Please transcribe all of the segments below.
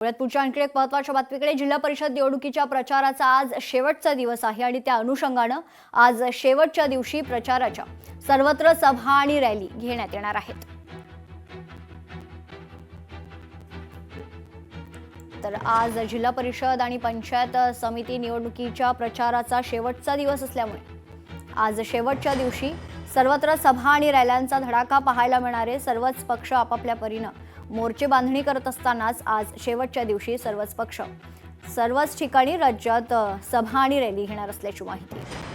पुढच्या आणखी एक महत्त्वाच्या बातमीकडे जिल्हा परिषद निवडणुकीच्या प्रचाराचा आज शेवटचा दिवस आहे आणि त्या अनुषंगानं आज शेवटच्या दिवशी प्रचाराच्या सर्वत्र सभा आणि रॅली घेण्यात येणार आहेत। तर आज जिल्हा परिषद आणि पंचायत समिती निवडणुकीच्या प्रचाराचा शेवटचा दिवस असल्यामुळे आज शेवटच्या दिवशी सर्वत्र सभा आणि रॅल्यांचा धडाका पाहायला मिळणार आहे। सर्वच पक्ष आपापल्या परीनं मोर्चे बांधणी करत असतानाच आज शेवटच्या दिवशी सर्वच पक्ष सर्वच ठिकाणी राज्यात सभा आणि रॅली घेणार असल्याची माहिती आहे।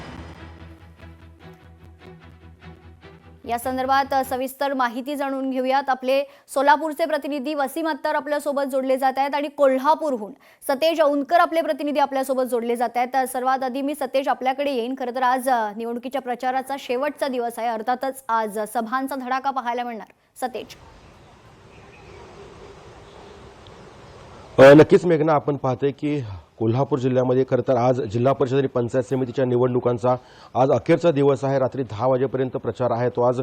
या संदर्भात सविस्तर माहिती जाणून घेऊयात। आपले सोलापूरचे प्रतिनिधी वसीम अत्तर आपल्या सोबत जोडले जात आहेत आणि कोल्हापूरहून सतेज औंधकर आपले प्रतिनिधी आपल्या सोबत जोडले जात आहेत। सर्वात आधी मी सतेज आपल्याकडे येईन। खरं तर आज निवडणुकीच्या प्रचाराचा शेवटचा दिवस आहे, अर्थातच आज सभांचा धडाका पाहायला मिळणार। सतेज, नक्कीच मेघना, आपण पाहतोय की कोल्हापूर जिल्ह्यामध्ये खरं तर आज जिल्हा परिषद आणि पंचायत समितीच्या निवडणुकांचा आज अखेरचा दिवस आहे। रात्री 10 वाजेपर्यंत प्रचार आहे तो आज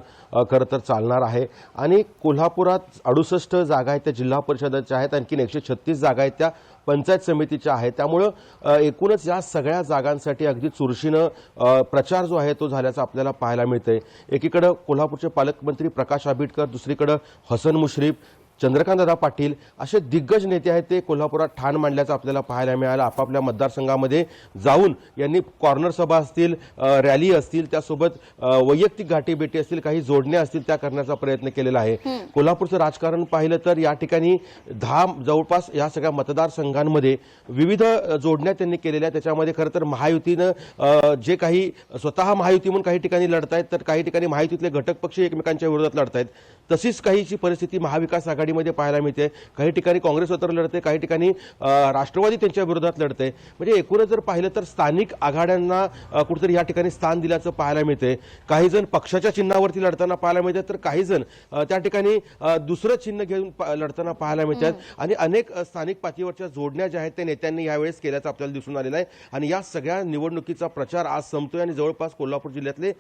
खरं तर चालणार आहे आणि कोल्हापुरात 68 जागा आहेत त्या जिल्हा परिषदेच्या आहेत, आणखी 136 जागा आहेत त्या पंचायत समितीच्या आहेत। त्यामुळे एकूणच या सगळ्या जागांसाठी अगदी चुरशीनं प्रचार जो आहे तो झाल्याचं आपल्याला पाहायला मिळतंय। एकीकडे कोल्हापूरचे पालकमंत्री प्रकाश आंबेडकर, दुसरीकडे हसन मुश्रीफ, चंद्रकांतदादा पाटील असे दिग्गज नेते आहेत ते कोल्हापुरात ठाण मांडल्याचं आपल्याला पाहायला मिळालं। आपापल्या मतदारसंघामध्ये जाऊन यांनी कॉर्नर सभा असतील, रॅली असतील, त्यासोबत वैयक्तिक गाठीभेटी असतील, काही जोडण्या असतील त्या करण्याचा प्रयत्न केलेला आहे। कोल्हापूरचं राजकारण पाहिलं तर या ठिकाणी 10 जवळपास या सगळ्या मतदारसंघांमध्ये विविध जोडण्या त्यांनी केलेल्या आहेत। त्याच्यामध्ये खरं तर महायुतीनं जे काही स्वतः महायुती म्हणून काही ठिकाणी लढतायत, तर काही ठिकाणी महायुतीतले घटक पक्ष एकमेकांच्या विरोधात लढतायत। तशीच काहीची परिस्थिती महाविकास आघाडीमध्ये पाहायला मिळते। काही ठिकाणी काँग्रेस स्वतंत्र लढते, काही ठिकाणी राष्ट्रवादी त्यांच्या विरोधात लढते। म्हणजे एकूणच जर पाहिलं तर स्थानिक आघाड्यांना कुठेतरी या ठिकाणी स्थान दिल्याचं पाहायला मिळते। काही जण पक्षाच्या चिन्हावरती लढताना पाहायला मिळतात, तर काही जण त्या ठिकाणी दुसरं चिन्ह घेऊन लढताना पाहायला मिळतात आणि अनेक स्थानिक पातळीवरच्या जोडण्या ज्या आहेत त्या नेत्यांनी यावेळेस केल्याचं आपल्याला दिसून आलेलं आहे। आणि या सगळ्या निवडणुकीचा प्रचार आज संपतोय आणि जवळपास कोल्हापूर जिल्ह्यातले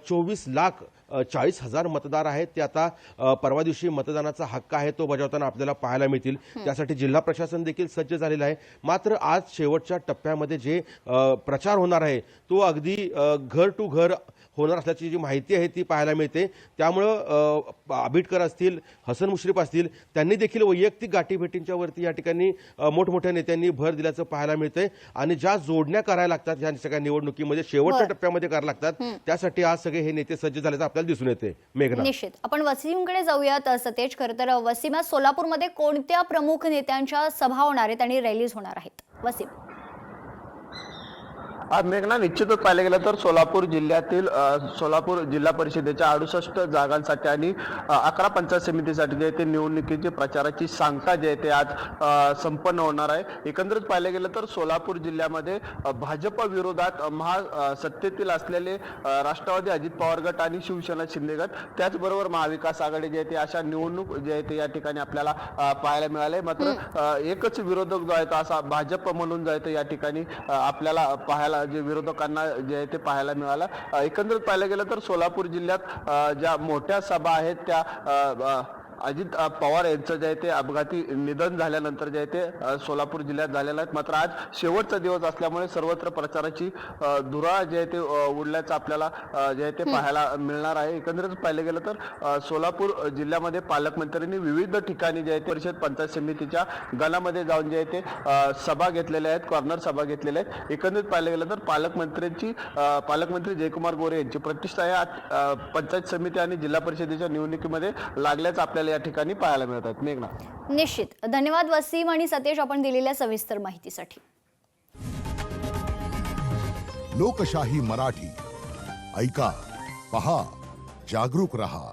24,40,000 मतदार आहेत ते आता परवा दिवशी मतदानाचा हक्क आहे तो बजावताना आपल्याला पाहायला मिळतील। त्यासाठी जिल्हा प्रशासन देखील सज्ज झालेलं आहे। मात्र आज शेवटच्या टप्प्यामध्ये जे प्रचार होणार आहे तो अगदी घर टू घर होणार असल्याची जी माहिती आहे ती पाहायला मिळते। त्यामुळं आंबेडकर असतील, हसन मुश्रीफ असतील, त्यांनी देखील वैयक्तिक गाठीभेटींच्या वरती या ठिकाणी मोठमोठ्या नेत्यांनी भर दिल्याचं पाहायला मिळतंय आणि ज्या जोडण्या करायला लागतात या सगळ्या निवडणुकीमध्ये शेवटच्या टप्प्यामध्ये करायला लागतात त्यासाठी आज सगळे हे नेते सज्ज झाल्याचं आपल्याला दिसून येते। मेघना, निश्चित आपण वसीमकडे जाऊयात। सतेज, खरं तर वसीम, सोलापूरमध्ये कोणत्या प्रमुख नेत्यांच्या सभा होणार आहेत आणि रॅलीज होणार आहेत? वसीम, मेघना, निश्चितच पाहिलं गेलं तर सोलापूर जिल्ह्यातील सोलापूर जिल्हा परिषदेच्या 68 जागांसाठी आणि 11 पंचायत समितीसाठी जे ते निवडणुकीची प्रचाराची सांगता जे आहे ते आज संपन्न होणार आहे। एकंदरीत पाहिलं गेलं तर सोलापूर जिल्ह्यामध्ये भाजप विरोधात सत्तेतील असलेले राष्ट्रवादी अजित पवार गट आणि शिवसेना शिंदे गट, त्याचबरोबर महाविकास आघाडी जे आहे ते अशा निवडणूक जे आहे ते या ठिकाणी आपल्याला पाहायला मिळाले। मात्र एकच विरोधक जो आहे तो असा भाजप म्हणून जो आहे तो या ठिकाणी आपल्याला पाहायला जे विरोधकांना जे आहे ते पाहायला मिळालं। एकंदरीत पाहिलं गेलं तर सोलापूर जिल्ह्यात ज्या मोठ्या सभा आहेत त्या अजित पवार यांचं जे आहे ते अपघाती निधन झाल्यानंतर जे आहे ते सोलापूर जिल्ह्यात झालेलं आहे। मात्र आज शेवटचा दिवस असल्यामुळे सर्वत्र प्रचाराची धुरा जे आहे ते उडल्याचं आपल्याला जे आहे ते पाहायला मिळणार आहे। एकंदरीत पाहिलं गेलं तर सोलापूर जिल्ह्यामध्ये पालकमंत्र्यांनी विविध ठिकाणी जे आहे ते परिषद पंचायत समितीच्या गणामध्ये जाऊन जे आहे ते सभा घेतलेल्या आहेत, कॉर्नर सभा घेतलेल्या आहेत। एकंदरीत पाहिलं गेलं तर पालकमंत्री जयकुमार गोरे यांची प्रतिष्ठा या पंचायत समिती आणि जिल्हा परिषदेच्या निवडणुकीमध्ये लागल्याचं आपल्याला या ठिकाणी पाहायला मिळतात। मेघना, निश्चित धन्यवाद वसीम आणि सतेज आपण दिलेल्या सविस्तर माहितीसाठी। लोकशाही मराठी ऐका, पहा, जागरूक रहा।